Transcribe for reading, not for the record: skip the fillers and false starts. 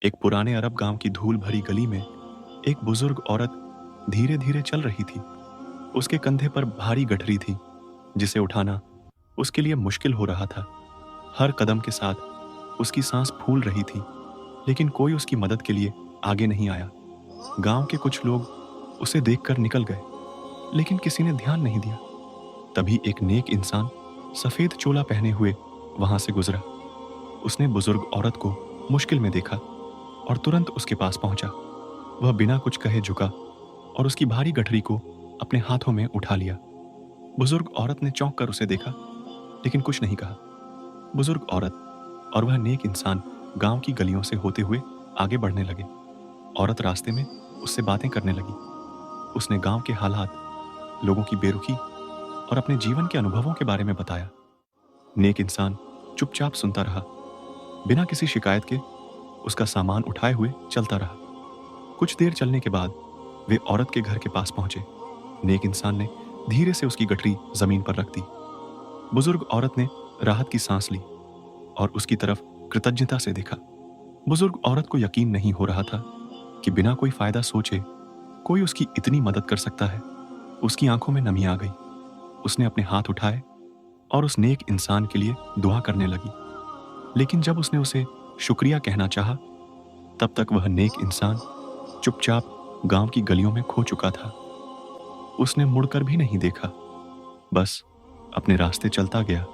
एक पुराने अरब गांव की धूल भरी गली में एक बुजुर्ग औरत धीरे धीरे चल रही थी। उसके कंधे पर भारी गठरी थी, जिसे उठाना उसके लिए मुश्किल हो रहा था। हर कदम के साथ उसकी सांस फूल रही थी, लेकिन कोई उसकी मदद के लिए आगे नहीं आया। गांव के कुछ लोग उसे देखकर निकल गए, लेकिन किसी ने ध्यान नहीं दिया। तभी एक नेक इंसान सफेद चोला पहने हुए वहां से गुजरा। उसने बुजुर्ग औरत को मुश्किल में देखा और तुरंत उसके पास पहुंचा। वह बिना कुछ कहे झुका और उसकी भारी गठरी को अपने हाथों में उठा लिया। बुजुर्ग औरत ने चौंक कर उसे देखा, लेकिन कुछ नहीं कहा। बुजुर्ग औरत और वह नेक इंसान गांव की गलियों से होते हुए आगे बढ़ने लगे। औरत रास्ते में उससे बातें करने लगी। उसने गांव के हालात, लोगों की बेरुखी और अपने जीवन के अनुभवों के बारे में बताया। नेक इंसान चुपचाप सुनता रहा, बिना किसी शिकायत के उसका सामान उठाए हुए चलता रहा। कुछ देर चलने के बाद वे औरत के घर के पास पहुंचे। नेक इंसान ने धीरे से उसकी गठरी जमीन पर रख दी। बुजुर्ग औरत ने राहत की सांस ली और उसकी तरफ कृतज्ञता से देखा। बुजुर्ग औरत को यकीन नहीं हो रहा था कि बिना कोई फायदा सोचे कोई उसकी इतनी मदद कर सकता है। उसकी आंखों में नमी आ गई। उसने अपने हाथ उठाए और उस नेक इंसान के लिए दुआ करने लगी। लेकिन जब उसने उसे शुक्रिया कहना चाहा, तब तक वह नेक इंसान चुपचाप गांव की गलियों में खो चुका था। उसने मुड़कर भी नहीं देखा, बस अपने रास्ते चलता गया।